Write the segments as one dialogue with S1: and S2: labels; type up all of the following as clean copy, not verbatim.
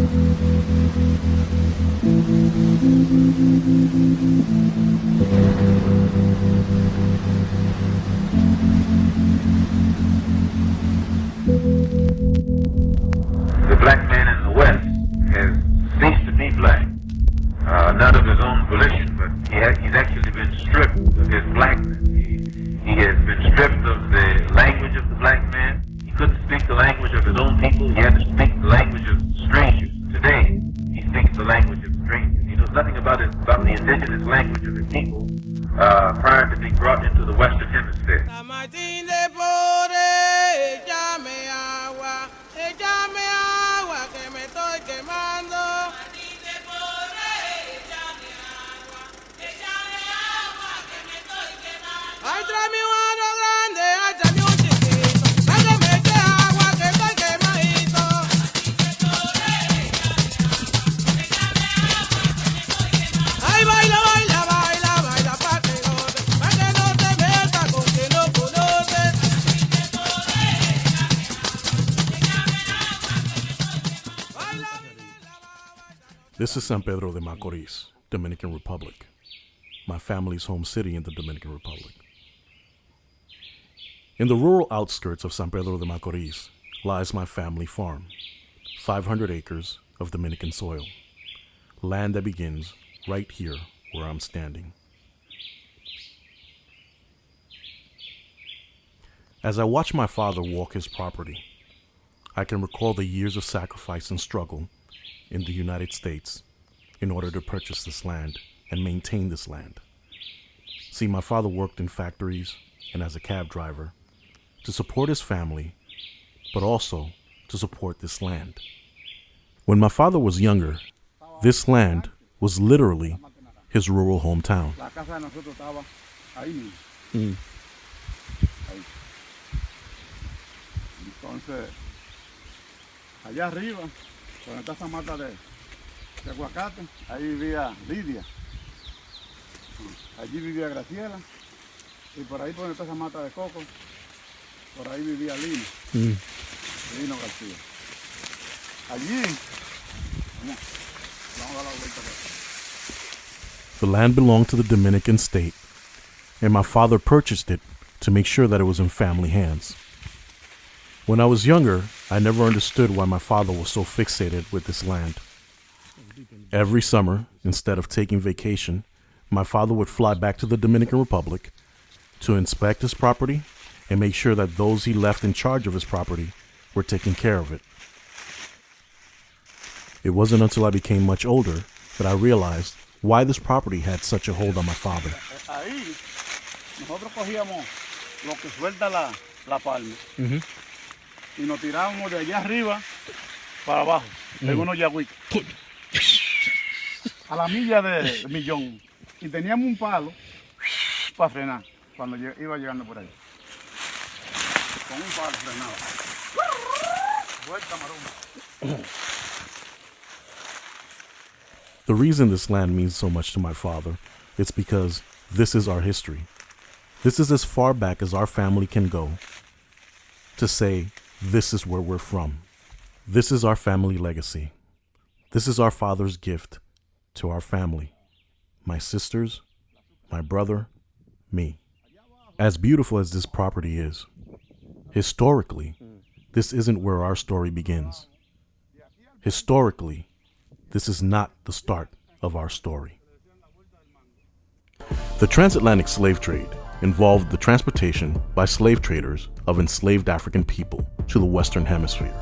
S1: The black man in the West has ceased to be black, not of his own volition, but he's actually been stripped of his blackness. He has been stripped of the language of the black man. He couldn't speak the language of his own people. He had to speak the language of strangers. Today, he speaks the language of strangers. He knows nothing about the indigenous language of his people prior to being brought into the Western Hemisphere.
S2: This is San Pedro de Macorís, Dominican Republic, my family's home city in the Dominican Republic. In the rural outskirts of San Pedro de Macorís lies my family farm, 500 acres of Dominican soil, land that begins right here where I'm standing. As I watch my father walk his property, I can recall the years of sacrifice and struggle in the United States in order to purchase this land and maintain this land. See, my father worked in factories and as a cab driver to support his family, but also to support this land. When my father was younger, this land was literally his rural hometown.
S3: Allá arriba, donde está esa mata de aguacate, ahí vivía Lidia. Allí vivía Graciela. Y por ahí, por donde está esa mata de coco, por ahí vivía Lino. Lino García. Allí, vamos a dar la vuelta.
S2: The land belonged to the Dominican state, and my father purchased it to make sure that it was in family hands. When I was younger, I never understood why my father was so fixated with this land. Every summer, instead of taking vacation, my father would fly back to the Dominican Republic to inspect his property and make sure that those he left in charge of his property were taking care of it. It wasn't until I became much older that I realized why this property had such a hold on my father.
S3: Ahí, nosotros cogíamos lo que suelta la palma. Y nos tirábamos de allá arriba para abajo, en unos yagüitos, a la milla de millón. Y teníamos un palo para frenar cuando iba llegando por ahí. Con un palo frenaba. Vuelta maroma.
S2: The reason this land means so much to my father is because this is our history. This is as far back as our family can go to say, this is where we're from. This is our family legacy. This is our father's gift to our family. My sisters, my brother, me. As beautiful as this property is, historically, this isn't where our story begins. Historically, this is not the start of our story. The transatlantic slave trade involved the transportation by slave traders of enslaved African people to the Western Hemisphere.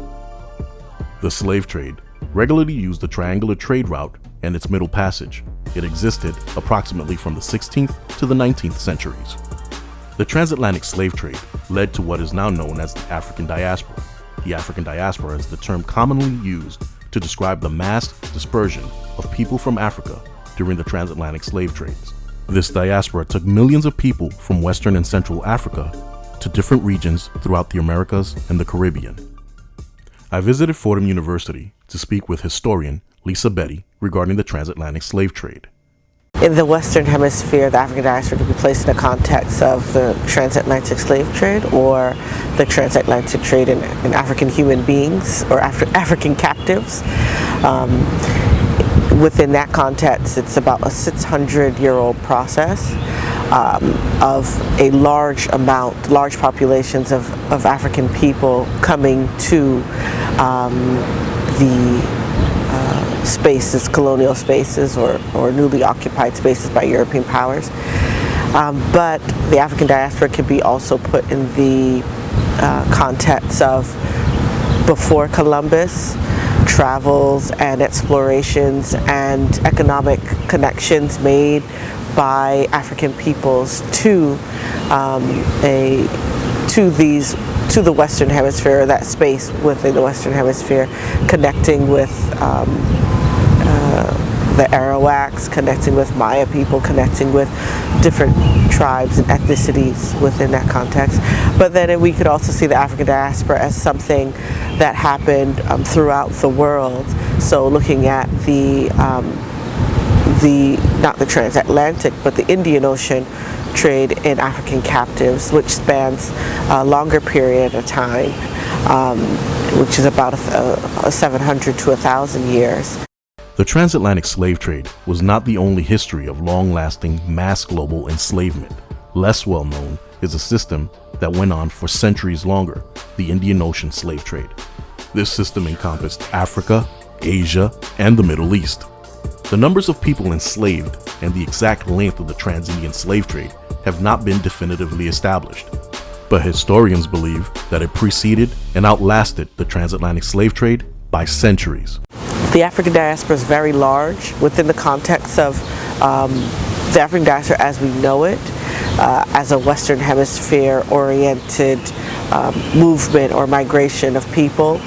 S2: The slave trade regularly used the triangular trade route and its middle passage. It existed approximately from the 16th to the 19th centuries. The transatlantic slave trade led to what is now known as the African Diaspora. The African Diaspora is the term commonly used to describe the mass dispersion of people from Africa during the transatlantic slave trades. This diaspora took millions of people from Western and Central Africa to different regions throughout the Americas and the Caribbean. I visited Fordham University to speak with historian Lisa Betty regarding the transatlantic slave trade.
S4: In the Western Hemisphere, the African diaspora can be placed in the context of the transatlantic slave trade or the transatlantic trade in African human beings or African captives. Within that context, it's about a 600-year-old process of a large populations of African people coming to the spaces, colonial spaces or newly occupied spaces by European powers. But the African diaspora can be also put in the context of before Columbus, travels and explorations and economic connections made by African peoples to the Western Hemisphere, or that space within the Western Hemisphere, connecting with the Arawaks, connecting with Maya people, connecting with different tribes and ethnicities within that context. But then we could also see the African diaspora as something that happened throughout the world. So looking at not the transatlantic, but the Indian Ocean trade in African captives, which spans a longer period of time, which is about 700 to 1,000 years.
S2: The transatlantic slave trade was not the only history of long-lasting mass global enslavement. Less well known is a system that went on for centuries longer, the Indian Ocean slave trade. This system encompassed Africa, Asia, and the Middle East. The numbers of people enslaved and the exact length of the trans-Indian slave trade have not been definitively established, but historians believe that it preceded and outlasted the transatlantic slave trade by centuries.
S4: The African diaspora is very large within the context of the African diaspora as we know it, as a Western Hemisphere oriented movement or migration of people.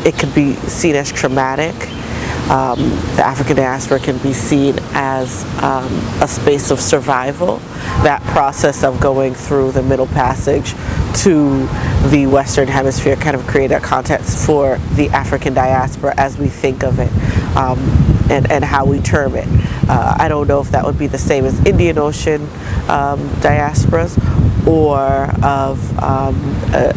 S4: It could be seen as traumatic. The African diaspora can be seen as a space of survival. That process of going through the Middle Passage to the Western Hemisphere kind of create a context for the African diaspora as we think of it and how we term it. I don't know if that would be the same as Indian Ocean diasporas or of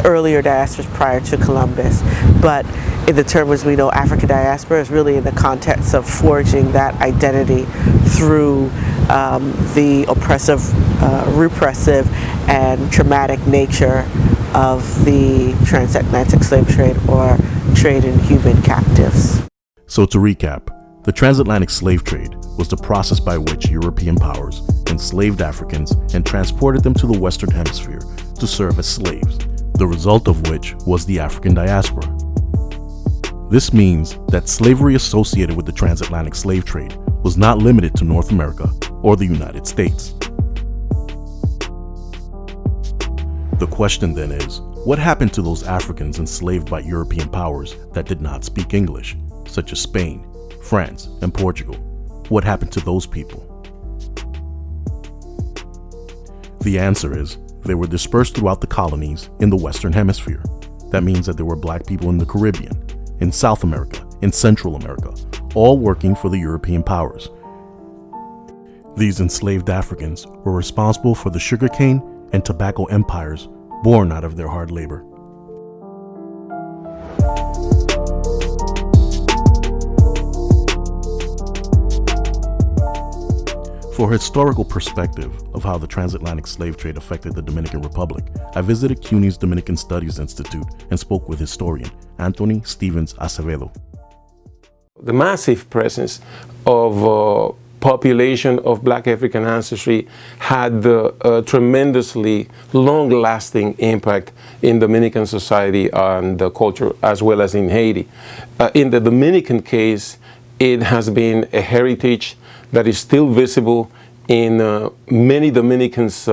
S4: earlier diasporas prior to Columbus. But in the terms we know, African diaspora is really in the context of forging that identity through the oppressive, repressive, and traumatic nature of the transatlantic slave trade or trade in human captives.
S2: So to recap, the transatlantic slave trade was the process by which European powers enslaved Africans and transported them to the Western Hemisphere to serve as slaves, the result of which was the African diaspora. This means that slavery associated with the transatlantic slave trade was not limited to North America or the United States. The question then is, what happened to those Africans enslaved by European powers that did not speak English, such as Spain, France, and Portugal? What happened to those people? The answer is, they were dispersed throughout the colonies in the Western Hemisphere. That means that there were black people in the Caribbean, in South America, in Central America, all working for the European powers. These enslaved Africans were responsible for the sugarcane and tobacco empires born out of their hard labor. For a historical perspective of how the transatlantic slave trade affected the Dominican Republic, I visited CUNY's Dominican Studies Institute and spoke with historian Anthony Stevens Acevedo.
S5: The massive presence of population of Black African ancestry had a tremendously long-lasting impact in Dominican society and the culture, as well as in Haiti. In the Dominican case, it has been a heritage that is still visible in many Dominicans'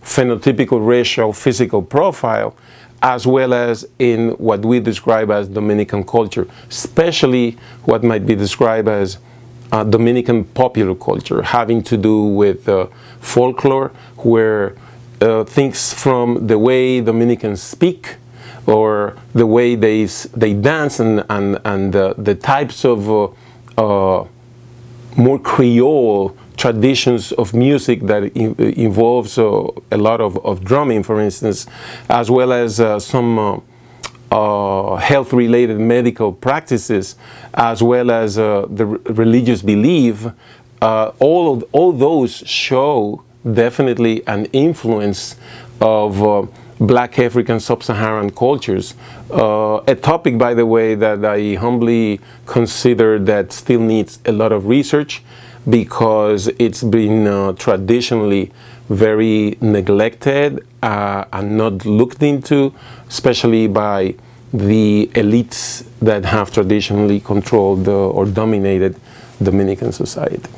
S5: phenotypical racial physical profile, as well as in what we describe as Dominican culture, especially what might be described as Dominican popular culture, having to do with folklore, where things from the way Dominicans speak or the way they dance and the types of more Creole traditions of music that involves a lot of drumming, for instance, as well as some health-related medical practices, as well as the religious belief. All those show definitely an influence of Black African sub-Saharan cultures. A topic, by the way, that I humbly consider that still needs a lot of research, because it's been traditionally very neglected and not looked into, especially by the elites that have traditionally controlled or dominated Dominican society.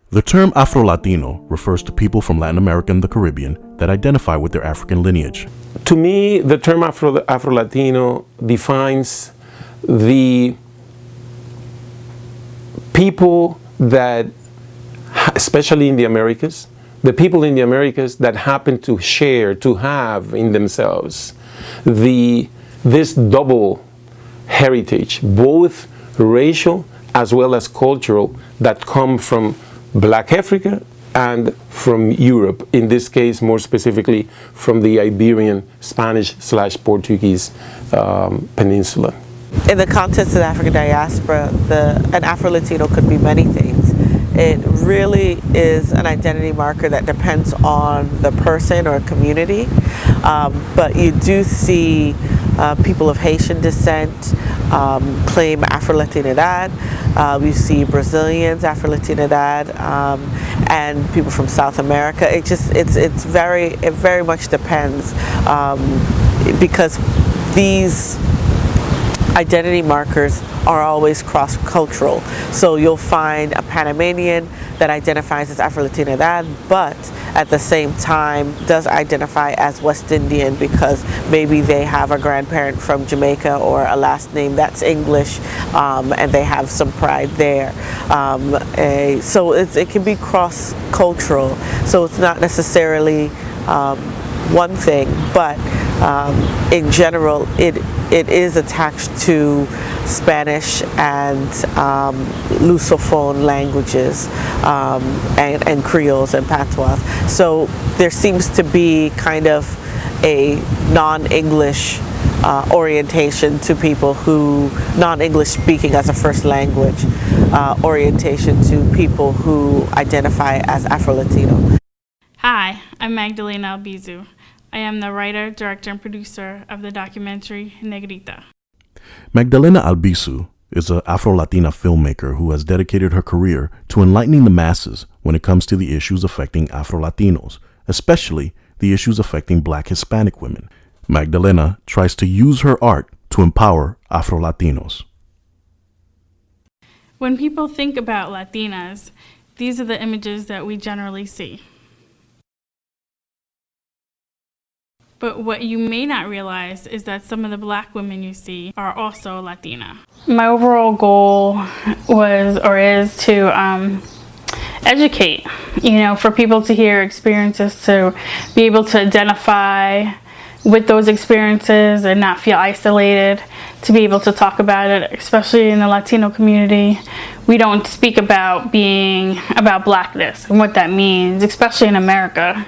S2: The term Afro-Latino refers to people from Latin America and the Caribbean that identify with their African lineage.
S5: To me, the term Afro-Latino defines the people that, especially in the Americas, the people in the Americas that happen to share, to have in themselves this double heritage, both racial as well as cultural, that come from Black Africa and from Europe, in this case more specifically from the Iberian Spanish/Portuguese peninsula.
S4: In the context of the African diaspora, an Afro-Latino could be many things. It really is an identity marker that depends on the person or community, but you do see people of Haitian descent claim Afro-Latinidad. We see Brazilians Afro-Latinidad, and people from South America. It very much depends, because these identity markers are always cross-cultural. So you'll find a Panamanian that identifies as Afro-Latinidad, but at the same time does identify as West Indian because maybe they have a grandparent from Jamaica or a last name that's English, and they have some pride there. So it can be cross-cultural. So it's not necessarily one thing, but in general, it is attached to Spanish and Lusophone languages, and Creoles and Patois. So there seems to be kind of a non-English orientation to people who, non-English speaking as a first language orientation to people who identify as Afro-Latino.
S6: Hi, I'm Magdalena Albizu. I am the writer, director, and producer of the documentary Negrita.
S2: Magdalena Albizu is an Afro-Latina filmmaker who has dedicated her career to enlightening the masses when it comes to the issues affecting Afro-Latinos, especially the issues affecting Black Hispanic women. Magdalena tries to use her art to empower Afro-Latinos.
S6: When people think about Latinas, these are the images that we generally see. But what you may not realize is that some of the Black women you see are also Latina. My overall goal was or is to educate, for people to hear experiences, to be able to identify with those experiences and not feel isolated, to be able to talk about it, especially in the Latino community. We don't speak about Blackness and what that means, especially in America.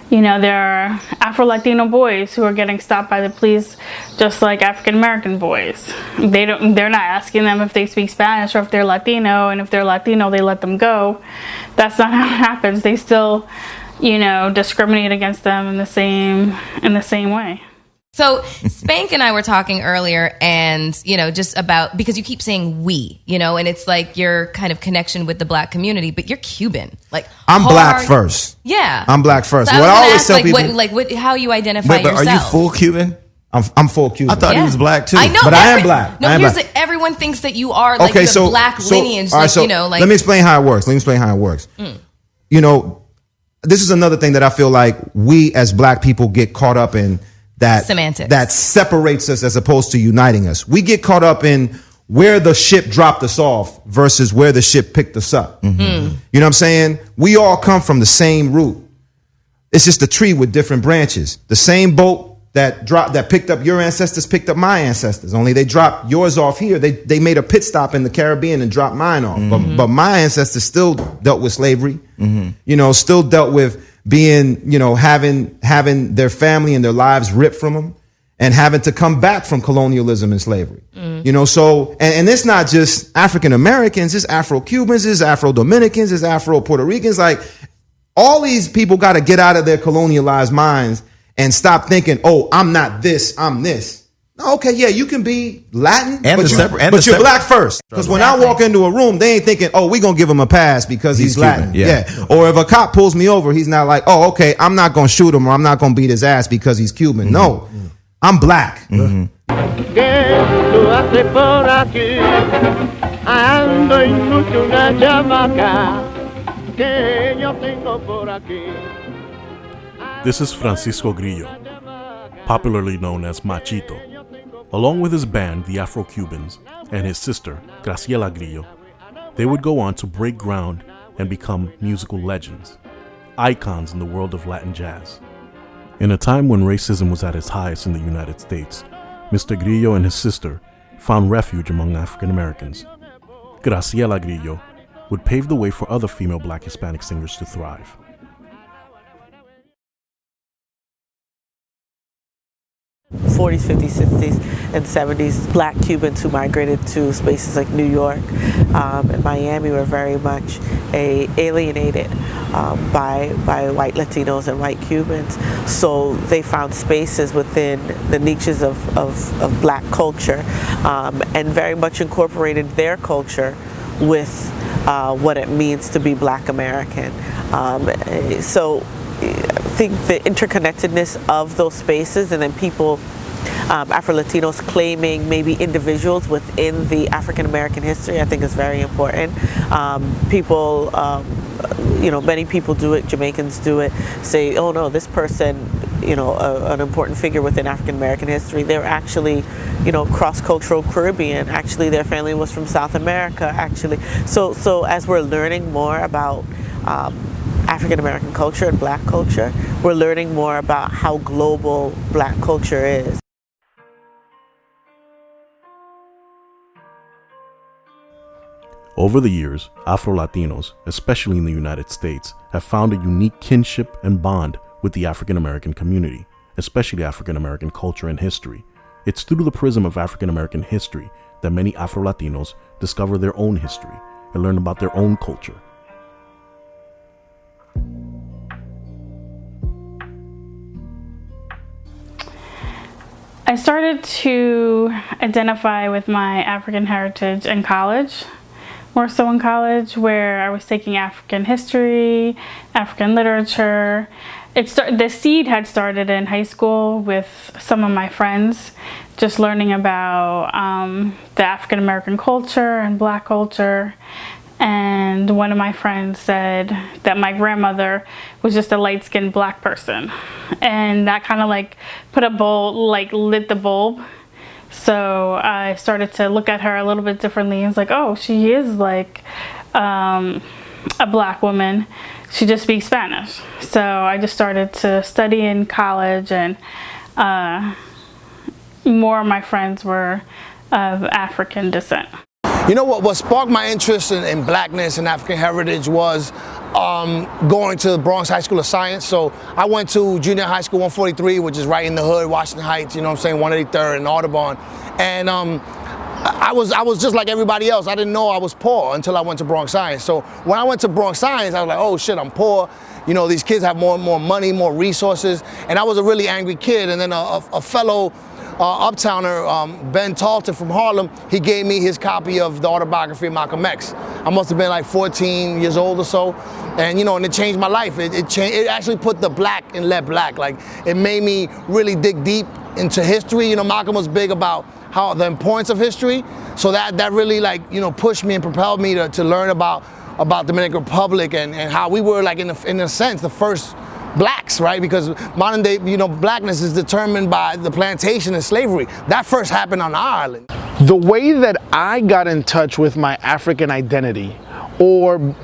S6: There are Afro-Latino boys who are getting stopped by the police just like African-American boys. They're not asking them if they speak Spanish or if they're Latino, and if they're Latino, they let them go. That's not how it happens. They still, discriminate against them in the same way.
S7: So Spank and I were talking earlier, and, just about, because you keep saying we, and it's like your kind of connection with the Black community, but you're Cuban.
S8: I'm Black first.
S7: Yeah.
S8: I'm Black first.
S7: So
S8: what I always tell people,
S7: how you identify yourself.
S8: Are you full Cuban? I'm full Cuban. I thought he was Black too.
S7: I know,
S8: but I am Black.
S7: No, everyone thinks that you are you have Black lineage.
S8: All right, let me explain how it works. This is another thing that I feel like we as Black people get caught up in, that
S7: semantics
S8: that separates us as opposed to uniting us. We get caught up in where the ship dropped us off versus where the ship picked us up. Mm-hmm. You know what I'm saying? We all come from the same root. It's just a tree with different branches. The same boat, that picked up your ancestors, picked up my ancestors. Only they dropped yours off here. They made a pit stop in the Caribbean and dropped mine off. But my ancestors still dealt with slavery. You know, still dealt with being, you know, having their family and their lives ripped from them, and having to come back from colonialism and slavery. You know, so and it's not just African Americans, it's Afro-Cubans, it's Afro-Dominicans, it's Afro-Puerto Ricans. Like, all these people got to get out of their colonialized minds and stop thinking, oh, I'm not this, I'm this. Okay, yeah, you can be Latin, but you're black first. Because when I walk into a room, they ain't thinking, oh, we going to give him a pass because he's Latin. Yeah. Or if a cop pulls me over, he's not like, oh, okay, I'm not going to shoot him or I'm not going to beat his ass because he's Cuban. No, I'm black.
S2: This is Francisco Grillo, popularly known as Machito. Along with his band, the Afro-Cubans, and his sister, Graciela Grillo, they would go on to break ground and become musical legends, icons in the world of Latin jazz. In a time when racism was at its highest in the United States, Mr. Grillo and his sister found refuge among African Americans. Graciela Grillo would pave the way for other female Black Hispanic singers to thrive.
S4: '40s, '50s, '60s, and '70s, Black Cubans who migrated to spaces like New York and Miami were very much alienated by white Latinos and white Cubans. So they found spaces within the niches of Black culture and very much incorporated their culture with what it means to be Black American. So I think the interconnectedness of those spaces, and then people, Afro-Latinos claiming maybe individuals within the African American history, I think is very important. People, you know, many people do it, Jamaicans do it, say, oh no, this person, you know, an important figure within African American history, they're actually, you know, cross-cultural Caribbean. Actually, their family was from South America, actually. So as we're learning more about African American culture and Black culture, we're learning more about how global Black culture is.
S2: Over the years, Afro-Latinos, especially in the United States, have found a unique kinship and bond with the African American community, especially African American culture and history. It's through the prism of African American history that many Afro-Latinos discover their own history and learn about their own culture.
S6: I started to identify with my African heritage in college, more so in college, where I was taking African history, African literature. The seed had started in high school with some of my friends, just learning about the African American culture and Black culture. And one of my friends said that my grandmother was just a light-skinned Black person, and that kind of like put a bulb, like lit the bulb. So I started to look at her a little bit differently. I was like, oh, she is like a Black woman. She just speaks Spanish. So I just started to study in college, and more of my friends were of African descent.
S9: You know what sparked my interest in Blackness and African heritage was going to the Bronx High School of Science. So I went to junior high school 143, which is right in the hood, Washington Heights, you know what I'm saying, 183rd and Audubon. And I was just like everybody else. I didn't know I was poor until I went to Bronx Science. So when I went to Bronx Science, I was like, oh shit, I'm poor. You know, these kids have more and more money, more resources. And I was a really angry kid. And then a fellow uptowner, Ben Talton from Harlem, he gave me his copy of the autobiography of Malcolm X. I must have been like 14 years old or so. And, you know, and it changed my life. It actually put the Black in Let Black. Like, it made me really dig deep into history. You know, Malcolm was big about how the importance of history. So that really, like, you know, pushed me and propelled me to learn about Dominican Republic and how we were, like, in a sense, the first Blacks, right? Because modern day, you know, Blackness is determined by the plantation and slavery. That first happened on our island.
S10: The way that I got in touch with my African identity, or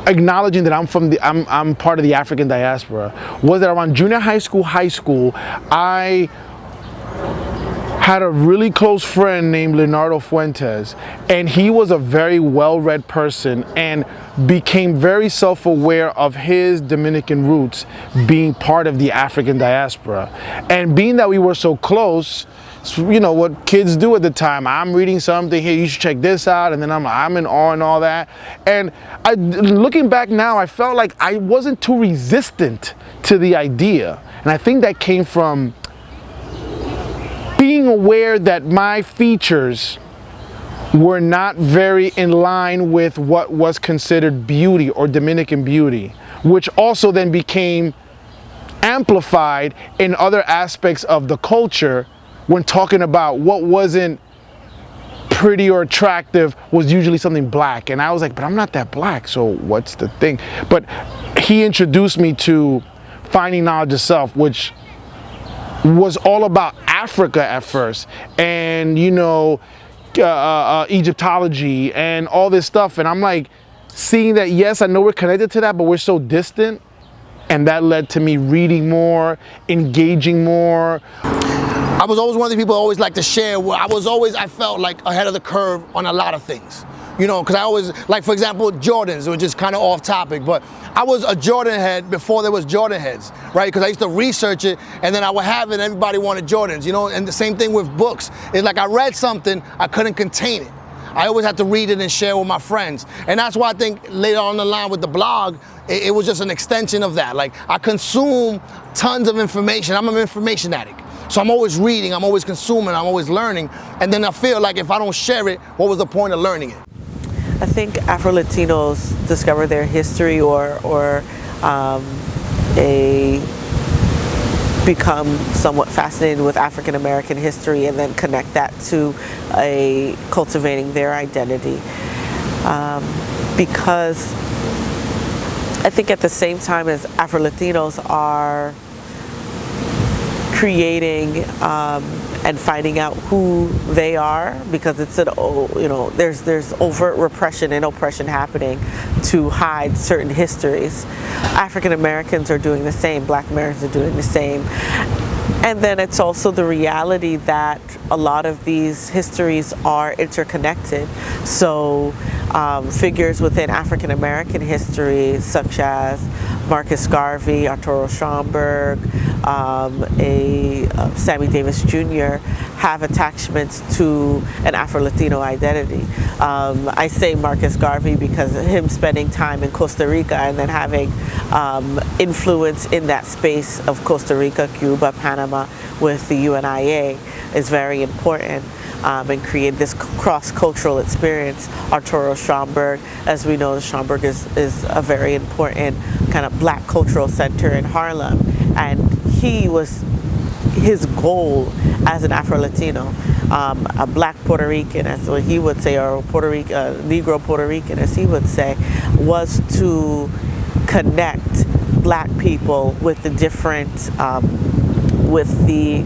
S10: acknowledging that I'm part of the African diaspora was that around junior high school, I had a really close friend named Leonardo Fuentes, and he was a very well-read person and became very self-aware of his Dominican roots being part of the African diaspora. And being that we were so close, you know what kids do at the time, I'm reading something, here, you should check this out, and then I'm in awe and all that. And looking back now, I felt like I wasn't too resistant to the idea. And I think that came from being aware that my features were not very in line with what was considered beauty or Dominican beauty, which also then became amplified in other aspects of the culture when talking about what wasn't pretty or attractive was usually something black. And I was like, but I'm not that black, so what's the thing? But he introduced me to Finding Knowledge of Self, which was all about Africa at first, and you know, Egyptology and all this stuff. And I'm like, seeing that, yes, I know we're connected to that, but we're so distant. And that led to me reading more, engaging more.
S9: I was always one of the people who always like to share. Where I felt like ahead of the curve on a lot of things. You know, because I always, like for example, Jordans, which is kind of off topic, but I was a Jordan head before there was Jordan heads, right? Because I used to research it, and then I would have it, and everybody wanted Jordans, you know? And the same thing with books. It's like I read something, I couldn't contain it. I always had to read it and share with my friends. And that's why I think later on the line with the blog, it was just an extension of that. Like, I consume tons of information. I'm an information addict. So I'm always reading, I'm always consuming, I'm always learning. And then I feel like if I don't share it, what was the point of learning it?
S4: I think Afro-Latinos discover their history or become somewhat fascinated with African American history and then connect that to cultivating their identity. Because I think at the same time as Afro-Latinos are creating and finding out who they are, because it's there's overt repression and oppression happening to hide certain histories. African Americans are doing the same, Black Americans are doing the same. And then it's also the reality that a lot of these histories are interconnected. So figures within African American history, such as Marcus Garvey, Arturo Schomburg, Sammy Davis Jr., have attachments to an Afro-Latino identity. I say Marcus Garvey because of him spending time in Costa Rica and then having influence in that space of Costa Rica, Cuba, Panama with the UNIA is very important. And create this cross-cultural experience. Arturo Schomburg, as we know, Schomburg is a very important kind of Black cultural center in Harlem, and his goal as an Afro-Latino, a Black Puerto Rican, as what he would say, or Negro Puerto Rican, as he would say, was to connect Black people with the different, with the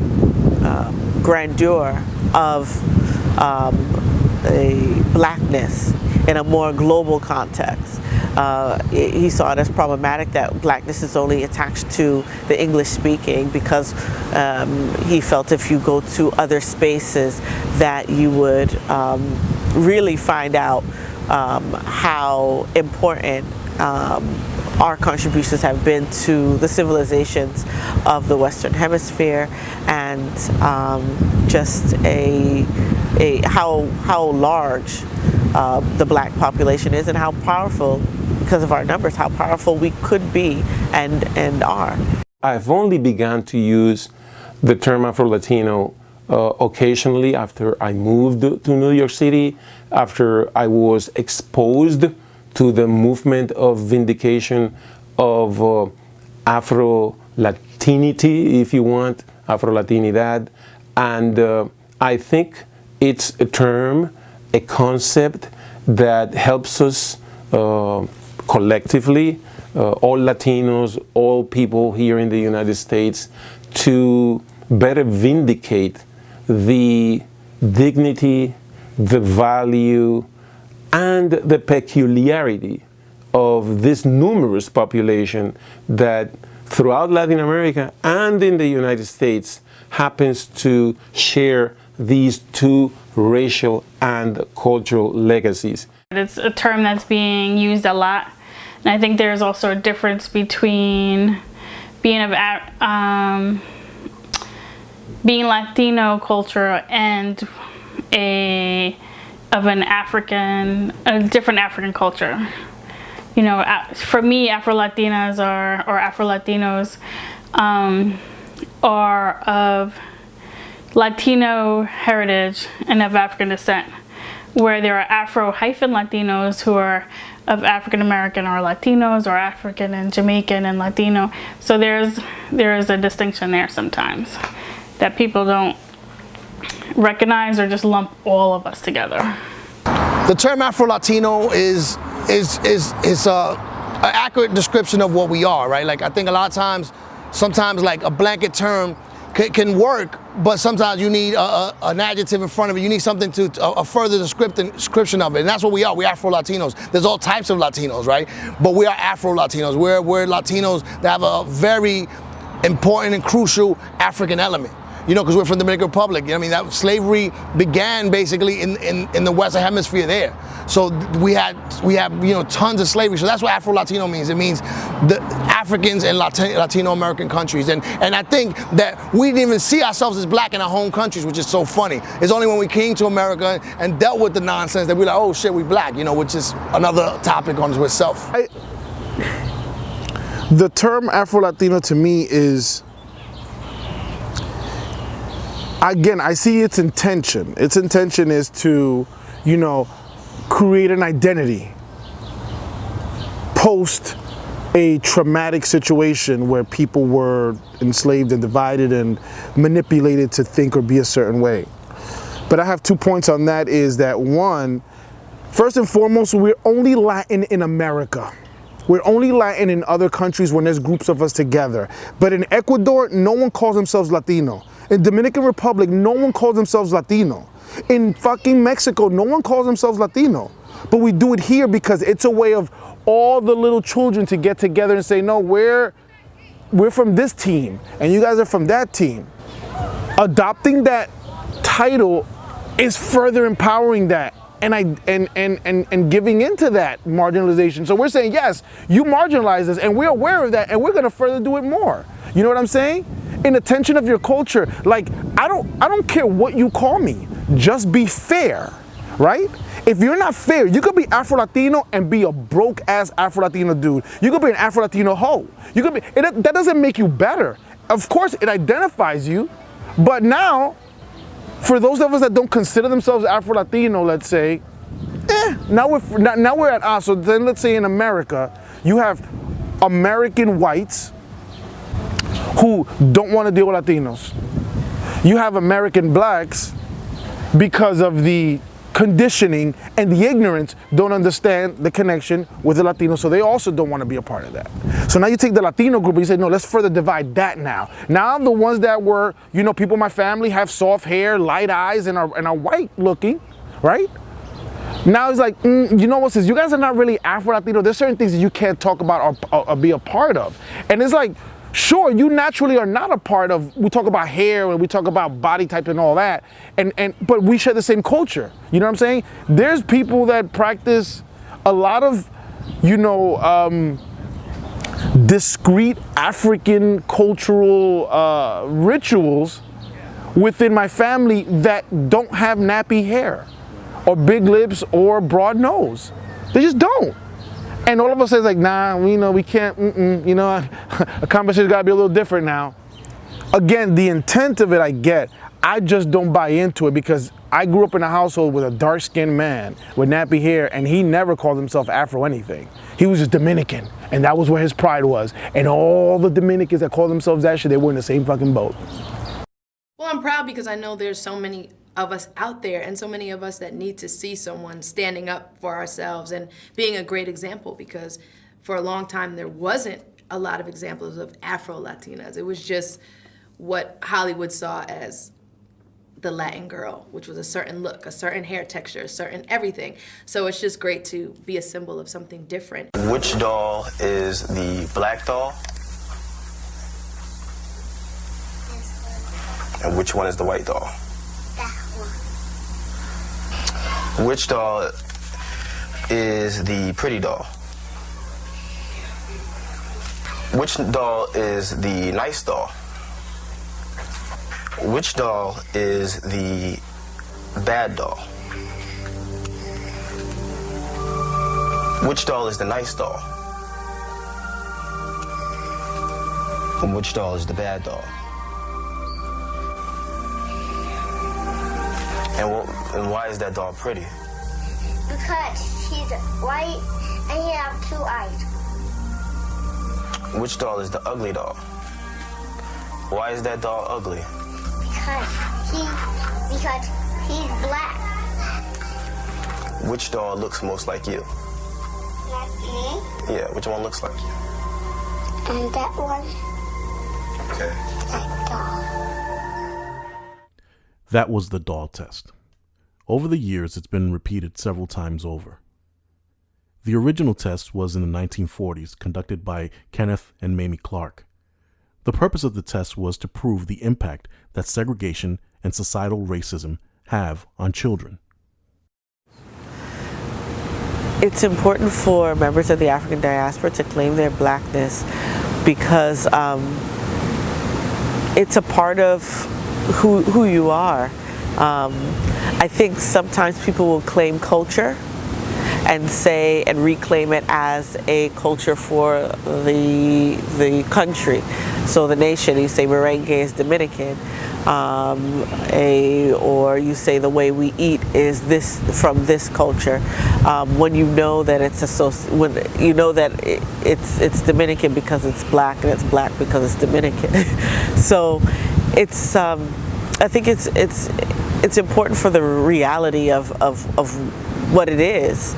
S4: grandeur of a Blackness in a more global context. He saw it as problematic that Blackness is only attached to the English speaking, because he felt if you go to other spaces that you would really find out how important our contributions have been to the civilizations of the Western Hemisphere, and just how large the Black population is, and how powerful, because of our numbers, how powerful we could be and are.
S5: I've only begun to use the term Afro-Latino occasionally after I moved to New York City, after I was exposed to the movement of vindication of Afro-Latinity, if you want, Afro-Latinidad. And I think it's a term, a concept that helps us collectively, all Latinos, all people here in the United States, to better vindicate the dignity, the value, and the peculiarity of this numerous population that throughout Latin America and in the United States happens to share these two racial and cultural legacies.
S6: It's a term that's being used a lot, and I think there's also a difference between being Latino culture and a different African culture. You know, for me, Afro-Latinas or Afro-Latinos are of Latino heritage and of African descent, where there are Afro-Latinos who are of African American or Latinos, or African and Jamaican and Latino. So there is a distinction there sometimes that people don't recognize or just lump all of us together.
S9: The term Afro-Latino is an accurate description of what we are, right? Like, I think a lot of times, sometimes like a blanket term can work, but sometimes you need an adjective in front of it. You need something a further description of it, and that's what we are. We're Afro-Latinos. There's all types of Latinos, right? But we are Afro-Latinos. We're Latinos that have a very important and crucial African element. You know, because we're from the Dominican Republic. You know what I mean? That slavery began basically in the Western Hemisphere there. So we have tons of slavery. So that's what Afro-Latino means. It means the Africans in Latino American countries. And I think that we didn't even see ourselves as black in our home countries, which is so funny. It's only when we came to America and dealt with the nonsense that we're like, oh shit, we black. You know, which is another topic on itself.
S10: The term Afro-Latino to me is, again, I see its intention. Its intention is to, create an identity post a traumatic situation where people were enslaved and divided and manipulated to think or be a certain way. But I have 2 points on that. Is that one, first and foremost, we're only Latin in America. We're only Latin in other countries when there's groups of us together. But in Ecuador, no one calls themselves Latino. In Dominican Republic, no one calls themselves Latino. In fucking Mexico, no one calls themselves Latino. But we do it here because it's a way of all the little children to get together and say, no, we're from this team and you guys are from that team. Adopting that title is further empowering that and giving into that marginalization. So we're saying, yes, you marginalize us and we're aware of that and we're gonna further do it more. You know what I'm saying? In attention of your culture, like, I don't care what you call me, just be fair, right? If you're not fair, you could be Afro-Latino and be a broke ass Afro-Latino dude. You could be an Afro-Latino hoe. You could be, that doesn't make you better. Of course, it identifies you, but now, for those of us that don't consider themselves Afro-Latino, let's say, now we're at odds. So then let's say in America, you have American whites who don't want to deal with Latinos. You have American blacks, because of the conditioning and the ignorance, don't understand the connection with the Latinos, so they also don't want to be a part of that. So now you take the Latino group and you say, no, let's further divide that now. Now the ones that were, people in my family have soft hair, light eyes, and are white looking, right? Now it's like, you know what, since you guys are not really Afro-Latino, there's certain things that you can't talk about or be a part of. And it's like, sure, you naturally are not a part of, we talk about hair and we talk about body type and all that, but we share the same culture. You know what I'm saying? There's people that practice a lot of, discrete African cultural rituals within my family that don't have nappy hair or big lips or broad nose. They just don't. And all of us is like, nah, we can't, a conversation's gotta be a little different now. Again, the intent of it I get, I just don't buy into it because I grew up in a household with a dark-skinned man with nappy hair and he never called himself Afro anything. He was just Dominican and that was where his pride was. And all the Dominicans that called themselves that shit, they were in the same fucking boat.
S11: Well, I'm proud because I know there's so many of us out there and so many of us that need to see someone standing up for ourselves and being a great example, because for a long time there wasn't a lot of examples of Afro-Latinas. It was just what Hollywood saw as the Latin girl, which was a certain look, a certain hair texture, a certain everything. So it's just great to be a symbol of something different.
S12: Which doll is the black doll? And which one is the white doll?
S13: That one.
S12: Which doll is the pretty doll? Which doll is the nice doll? Which doll is the bad doll? Which doll is the nice doll? And which doll is the bad doll? And why is that doll pretty?
S13: Because she's white and he has 2 eyes.
S12: Which doll is the ugly doll? Why is that doll ugly?
S13: Because he's black.
S12: Which doll looks most like you?
S13: Like me?
S12: Yeah, which one looks like you?
S13: And that one.
S12: Okay.
S13: That doll.
S2: That was the doll test. Over the years, it's been repeated several times over. The original test was in the 1940s, conducted by Kenneth and Mamie Clark. The purpose of the test was to prove the impact that segregation and societal racism have on children.
S4: It's important for members of the African diaspora to claim their blackness because it's a part of who you are. I think sometimes people will claim culture and say and reclaim it as a culture for the country. So the nation, you say merengue is Dominican, or you say the way we eat is this from this culture. When you know that it's Dominican because it's black and it's black because it's Dominican. So it's I think it's important for the reality of what it is.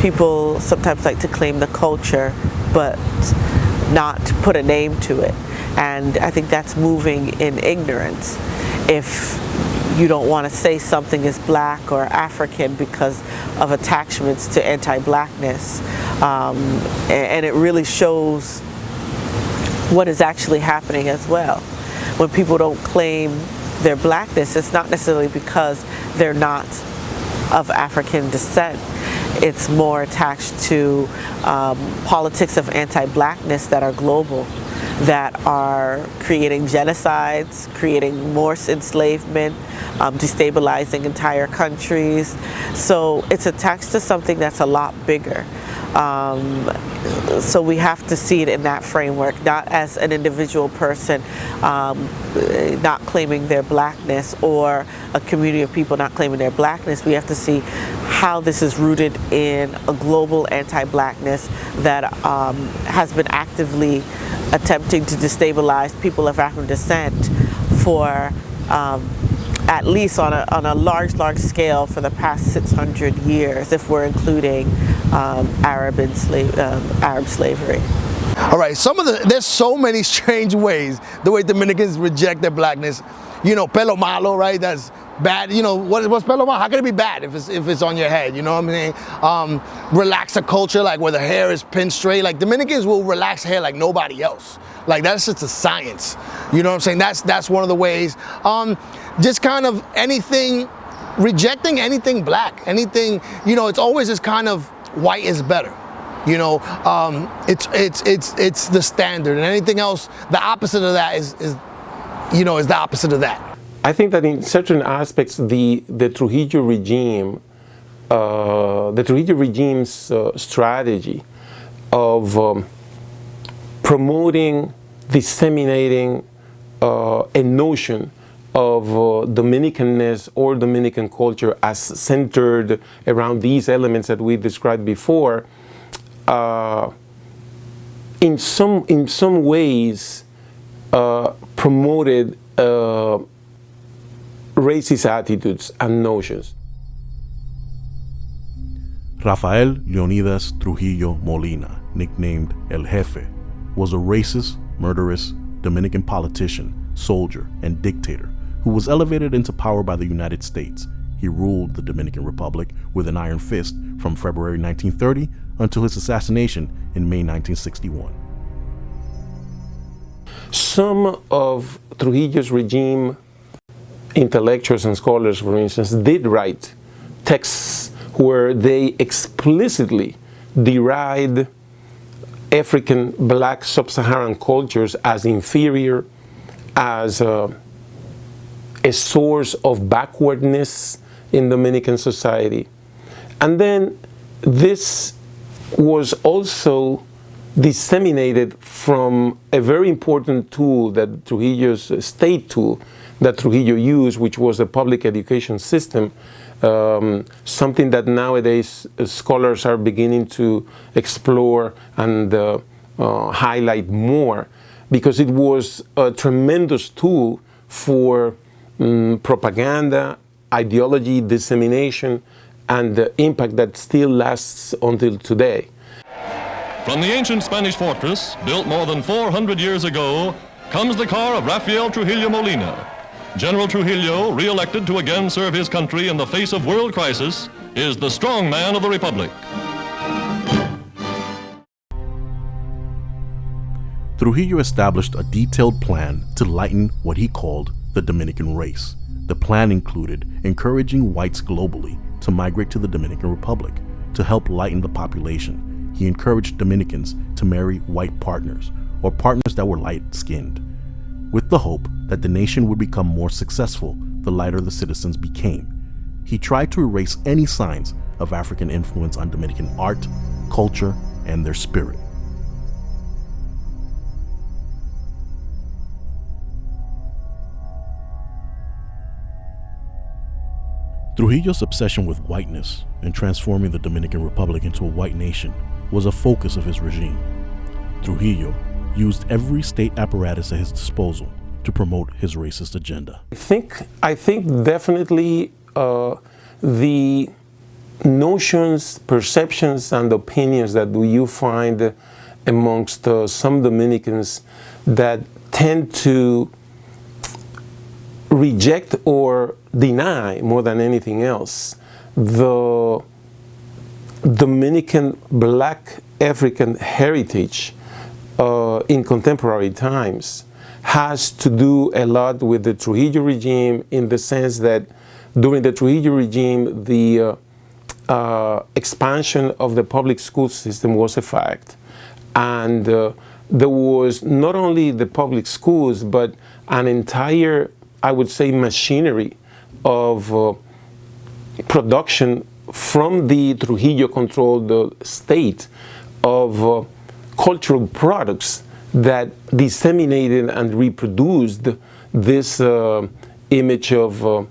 S4: People sometimes like to claim the culture, but not put a name to it. And I think that's moving in ignorance. If you don't want to say something is black or African because of attachments to anti-blackness, and it really shows what is actually happening as well. When people don't claim their blackness, it's not necessarily because they're not of African descent. It's more attached to politics of anti-blackness that are global, that are creating genocides, creating more enslavement, destabilizing entire countries. So it's attached to something that's a lot bigger. So we have to see it in that framework, not as an individual person not claiming their blackness or a community of people not claiming their blackness. We have to see how this is rooted in a global anti-blackness that has been actively attempting to destabilize people of African descent for at least on a large scale for the past 600 years, if we're including Arab slavery.
S9: All right, there's so many strange ways the way Dominicans reject their blackness. You know, pelo malo, right? That's bad. You know, what's pelo malo? How can it be bad if it's on your head? You know what I'm saying? Relaxa culture, like where the hair is pinned straight. Like Dominicans will relax hair like nobody else. Like that's just a science. You know what I'm saying? That's one of the ways. Just kind of anything, rejecting anything black, anything. You know, it's always this kind of white is better. You know, it's the standard, and anything else, the opposite of that is the opposite of that.
S5: I think that in certain aspects, the Trujillo regime, the Trujillo regime's strategy of promoting, disseminating a notion of Dominicanness or Dominican culture as centered around these elements that we described before, in some ways promoted racist attitudes and notions.
S2: Rafael Leonidas Trujillo Molina, nicknamed El Jefe, was a racist, murderous Dominican politician, soldier, and dictator who was elevated into power by the United States. He ruled the Dominican Republic with an iron fist from February 1930 until his assassination in May 1961.
S5: Some of Trujillo's regime intellectuals and scholars, for instance, did write texts where they explicitly derided African black sub-Saharan cultures as inferior, as a source of backwardness in Dominican society. And then this was also disseminated from a very important tool that Trujillo's state tool that Trujillo used, which was the public education system, something that nowadays scholars are beginning to explore and highlight more, because it was a tremendous tool for propaganda, ideology dissemination, and the impact that still lasts until today.
S14: From the ancient Spanish fortress, built more than 400 years ago, comes the car of Rafael Trujillo Molina. General Trujillo, re-elected to again serve his country in the face of world crisis, is the strong man of the Republic.
S2: Trujillo established a detailed plan to lighten what he called the Dominican race. The plan included encouraging whites globally to migrate to the Dominican Republic to help lighten the population. He encouraged Dominicans to marry white partners, or partners that were light-skinned, with the hope that the nation would become more successful the lighter the citizens became. He tried to erase any signs of African influence on Dominican art, culture, and their spirit. Trujillo's obsession with whiteness and transforming the Dominican Republic into a white nation was a focus of his regime. Trujillo used every state apparatus at his disposal to promote his racist agenda.
S5: I think definitely the notions, perceptions, and opinions that you find amongst some Dominicans that tend to reject or deny, more than anything else, the Dominican black African heritage in contemporary times has to do a lot with the Trujillo regime, in the sense that during the Trujillo regime, the expansion of the public school system was a fact. And there was not only the public schools, but an entire, I would say, machinery of production from the Trujillo-controlled state of cultural products that disseminated and reproduced this image of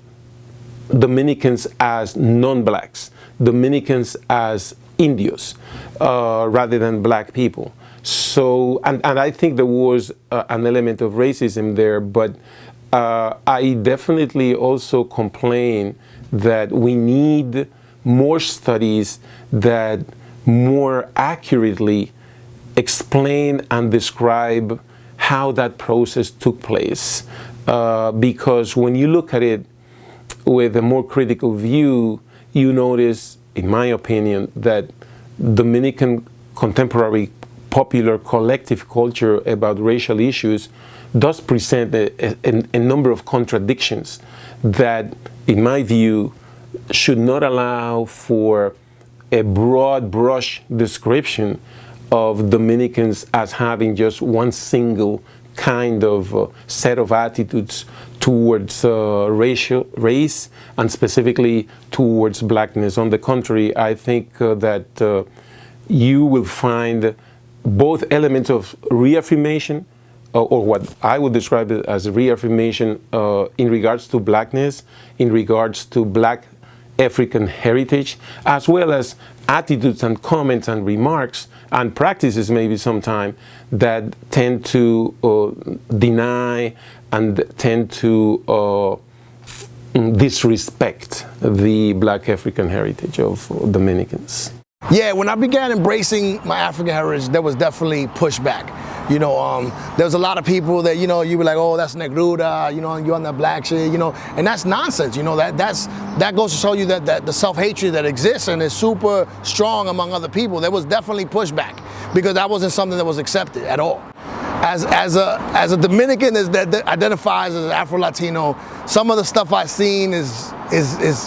S5: Dominicans as non-blacks, Dominicans as Indios, rather than black people. So, and I think there was an element of racism there, but I definitely also complain that we need more studies that more accurately explain and describe how that process took place. Because when you look at it with a more critical view, you notice, in my opinion, that Dominican contemporary popular collective culture about racial issues does present a number of contradictions that, in my view, should not allow for a broad brush description of Dominicans as having just one single kind of set of attitudes towards race, and specifically towards blackness. On the contrary, I think that you will find both elements of reaffirmation, or what I would describe as reaffirmation in regards to blackness, in regards to black African heritage, as well as attitudes and comments and remarks and practices maybe sometime that tend to deny and tend to disrespect the black African heritage of Dominicans.
S9: Yeah, when I began embracing my African heritage, there was definitely pushback. You know, there's a lot of people that, you know, you be like, oh, that's negruda, you know, you're on that black shit, you know, and that's nonsense. You know, that goes to show you that the self-hatred that exists and is super strong among other people. There was definitely pushback because that wasn't something that was accepted at all. As a Dominican that identifies as Afro-Latino, some of the stuff I've seen is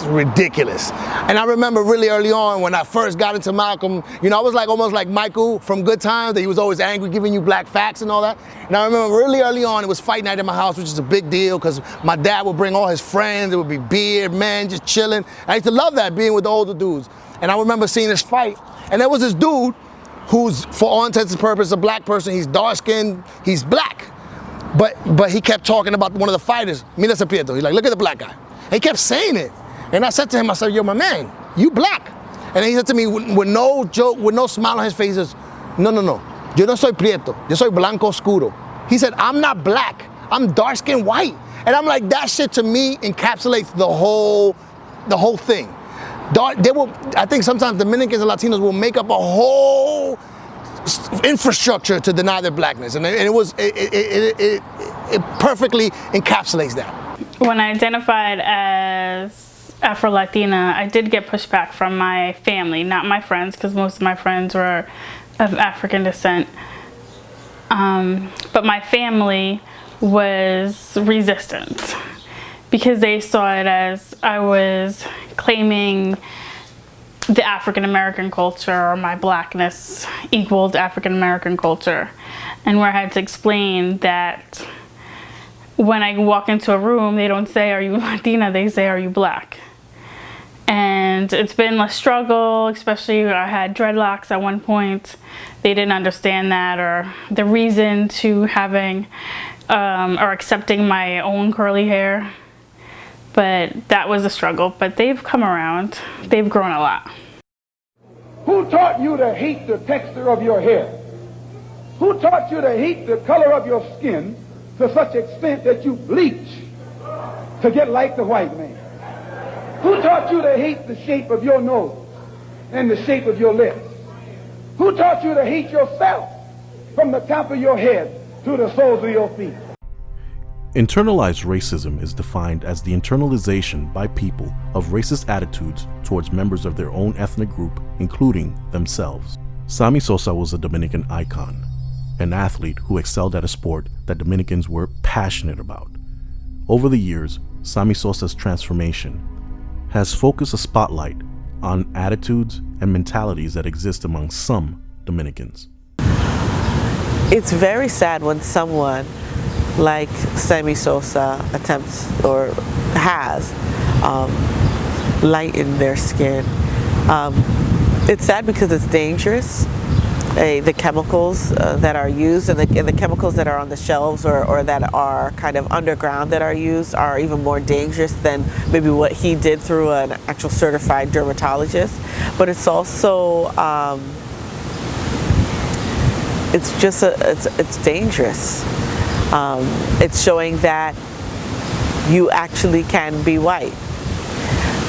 S9: ridiculous. And I remember really early on when I first got into Malcolm, you know, I was like almost like Michael from Good Times, that he was always angry, giving you black facts and all that. And I remember really early on, it was fight night at my house, which is a big deal because my dad would bring all his friends. It would be beer, men, just chilling. I used to love that, being with the older dudes. And I remember seeing this fight, and there was this dude who's, for all intents and purposes, a black person. He's dark-skinned, he's black. But he kept talking about one of the fighters, Mira ese prieto. He's like, look at the black guy. And he kept saying it. And I said to him, I said, yo, my man, you black. And he said to me with no joke, with no smile on his face, he says, no, yo no soy prieto, yo soy blanco oscuro. He said, I'm not black, I'm dark-skinned white. And I'm like, that shit to me encapsulates the whole thing. I think sometimes Dominicans and Latinos will make up a whole infrastructure to deny their blackness, and it perfectly encapsulates that.
S6: When I identified as Afro-Latina, I did get pushback from my family, not my friends, because most of my friends were of African descent. But my family was resistant because they saw it as I was claiming the African American culture, or my blackness equaled African American culture, and where I had to explain that when I walk into a room, they don't say, are you Latina? They say, are you black? And it's been a struggle, especially I had dreadlocks at one point. They didn't understand that, or the reason to having or accepting my own curly hair. But that was a struggle, but they've come around. They've grown a lot.
S15: Who taught you to hate the texture of your hair? Who taught you to hate the color of your skin to such extent that you bleach to get like the white man? Who taught you to hate the shape of your nose and the shape of your lips? Who taught you to hate yourself from the top of your head to the soles of your feet?
S2: Internalized racism is defined as the internalization by people of racist attitudes towards members of their own ethnic group, including themselves. Sammy Sosa was a Dominican icon, an athlete who excelled at a sport that Dominicans were passionate about. Over the years, Sammy Sosa's transformation has focused a spotlight on attitudes and mentalities that exist among some Dominicans.
S4: It's very sad when someone like Sammy Sosa attempts or has lightened their skin. It's sad because it's dangerous. The chemicals that are used and the chemicals that are on the shelves or that are kind of underground that are used are even more dangerous than maybe what he did through an actual certified dermatologist. But it's also it's dangerous. It's showing that you actually can be white.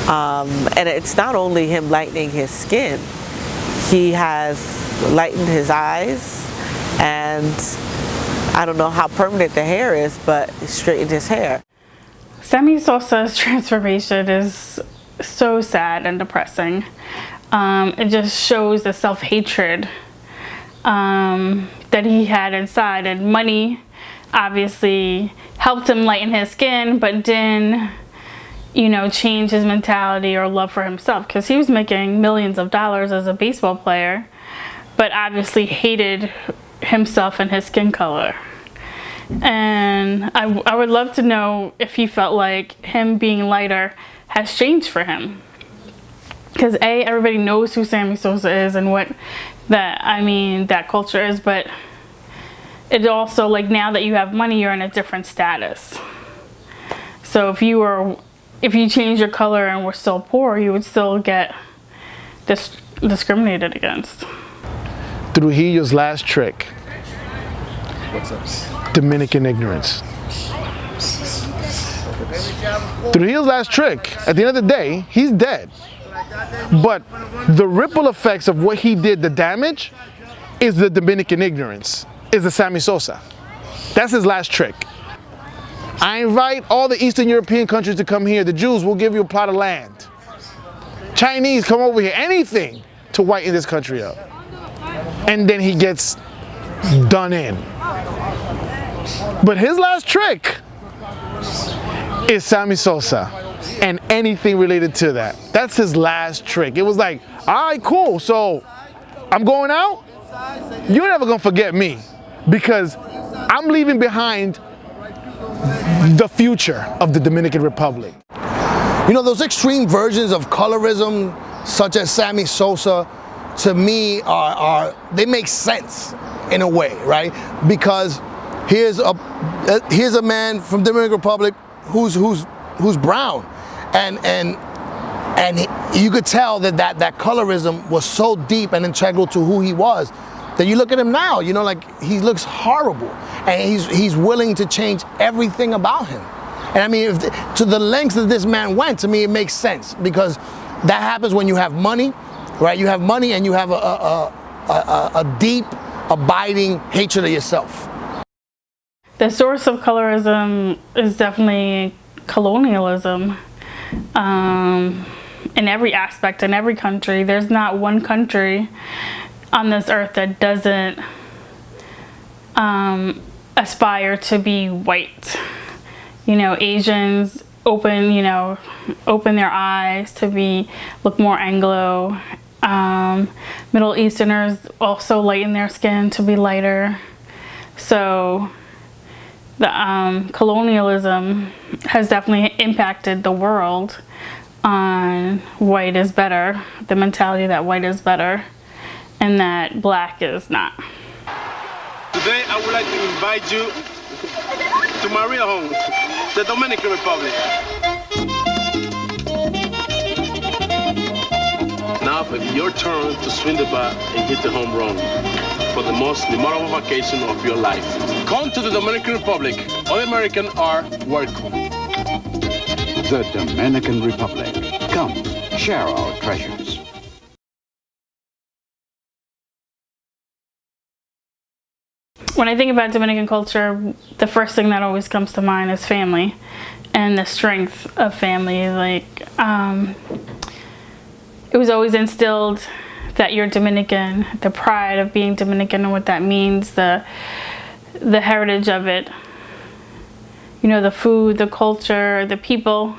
S4: And it's not only him lightening his skin, he has lightened his eyes, and I don't know how permanent the hair is, but he straightened his hair.
S6: Sammy Sosa's transformation is so sad and depressing. It just shows the self-hatred that he had inside, and money obviously helped him lighten his skin, but didn't, change his mentality or love for himself, because he was making millions of dollars as a baseball player, but obviously hated himself and his skin color. And I would love to know if he felt like him being lighter has changed for him. Because everybody knows who Sammy Sosa is and what that culture is, but it also, like, now that you have money, you're in a different status. So if you change your color and were still poor, you would still get discriminated against.
S10: Trujillo's last trick.
S3: What's up?
S10: Dominican ignorance. Trujillo's last trick, at the end of the day, he's dead. But the ripple effects of what he did, the damage, is the Dominican ignorance. is the Sammy Sosa. That's his last trick. I invite all the Eastern European countries to come here. The Jews will give you a plot of land. Chinese, come over here. Anything to whiten this country up. And then he gets done in. But his last trick is Sammy Sosa and anything related to that. That's his last trick. It was like, all right, cool. So I'm going out. You're never gonna forget me because I'm leaving behind the future of the Dominican Republic.
S9: You know, those extreme versions of colorism, such as Sammy Sosa, to me they make sense in a way, right? Because here's a man from the Dominican Republic who's brown, and you could tell that colorism was so deep and integral to who he was that you look at him now, you know, like he looks horrible, and he's willing to change everything about him. And I mean, to the lengths that this man went, to me, it makes sense because that happens when you have money, right? You have money and you have a deep, abiding hatred of yourself.
S6: The source of colorism is definitely colonialism. In every aspect, in every country. There's not one country on this earth that doesn't aspire to be white. You know, Asians open their eyes to look more Anglo. Middle Easterners also lighten their skin to be lighter. So the colonialism has definitely impacted the world on white is better, the mentality that white is better and that black is not.
S16: Today I would like to invite you to my real home, the Dominican Republic. Now it's your turn to swing the bat and hit the home run for the most memorable vacation of your life. Come to the Dominican Republic. All Americans are welcome.
S17: The Dominican Republic. Come, share our treasures.
S6: When I think about Dominican culture, the first thing that always comes to mind is family and the strength of family. Like, it was always instilled that you're Dominican, the pride of being Dominican and what that means, the heritage of it. You know, the food, the culture, the people.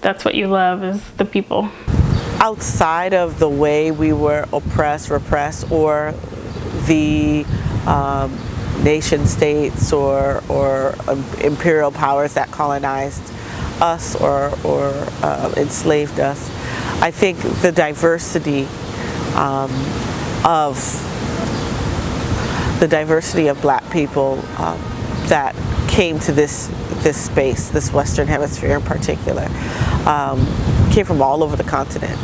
S6: That's what you love, is the people.
S4: Outside of the way we were oppressed, repressed, or the nation states or imperial powers that colonized us or enslaved us, I think the diversity of black people that came to this space, this Western Hemisphere in particular, came from all over the continent,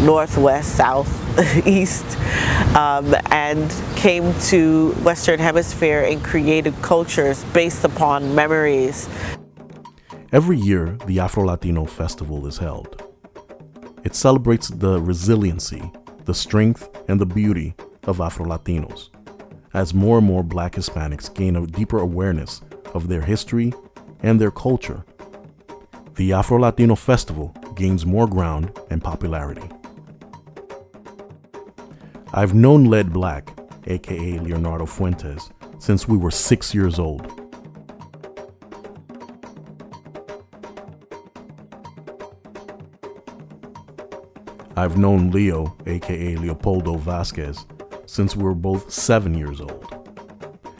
S4: north, west, south, east, and came to Western Hemisphere and created cultures based upon memories.
S2: Every year, the Afro-Latino Festival is held. It celebrates the resiliency, the strength, and the beauty of Afro-Latinos, as more and more Black Hispanics gain a deeper awareness of their history and their culture. The Afro-Latino Festival gains more ground and popularity. I've known Led Black, aka Leonardo Fuentes, since we were 6 years old. I've known Leo, aka Leopoldo Vasquez, since we were both 7 years old.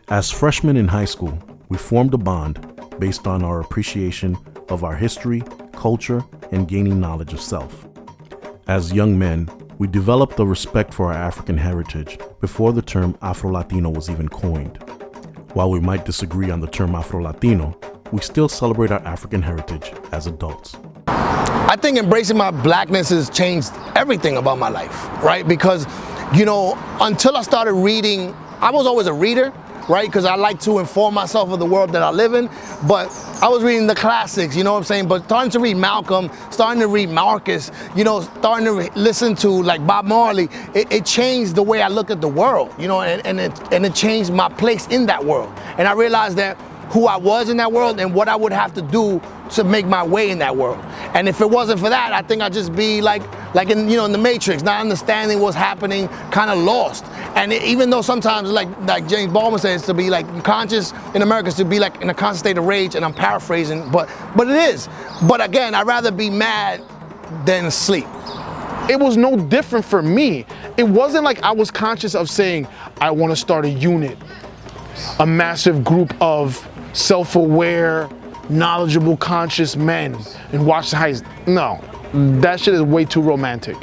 S2: As freshmen in high school, we formed a bond based on our appreciation of our history, culture, and gaining knowledge of self. As young men, we developed a respect for our African heritage before the term Afro-Latino was even coined. While we might disagree on the term Afro-Latino, we still celebrate our African heritage as adults.
S9: I think embracing my blackness has changed everything about my life, right? Because, you know, until I started reading, I was always a reader, right? Because I like to inform myself of the world that I live in. But I was reading the classics, you know what I'm saying? But starting to read Malcolm, starting to read Marcus, you know, starting to listen to like Bob Marley, it changed the way I look at the world, you know, and it changed my place in that world. And I realized that who I was in that world and what I would have to do to make my way in that world. And if it wasn't for that, I think I'd just be like in, you know, in the Matrix, not understanding what's happening, kind of lost. And even though sometimes, like James Baldwin says, to be like conscious in America is to be like in a constant state of rage, and I'm paraphrasing, but it is. But again, I'd rather be mad than asleep.
S10: It was no different for me. It wasn't like I was conscious of saying, I want to start a unit, a massive group of self-aware, knowledgeable, conscious men in Washington Heights. No, that shit is way too romantic.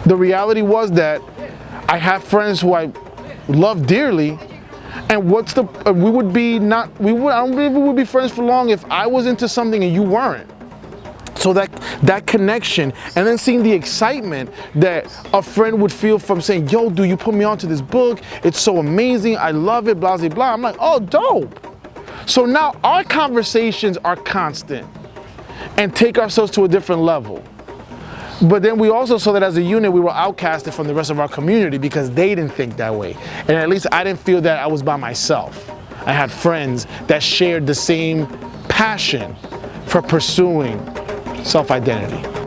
S10: The reality was that I have friends who I love dearly, and I don't believe we would be friends for long if I was into something and you weren't. So that connection, and then seeing the excitement that a friend would feel from saying, yo, dude, you put me onto this book, it's so amazing, I love it, blah, blah, blah. I'm like, oh, dope. So now our conversations are constant and take ourselves to a different level. But then we also saw that as a unit, we were outcasted from the rest of our community because they didn't think that way. And at least I didn't feel that I was by myself. I had friends that shared the same passion for pursuing self-identity.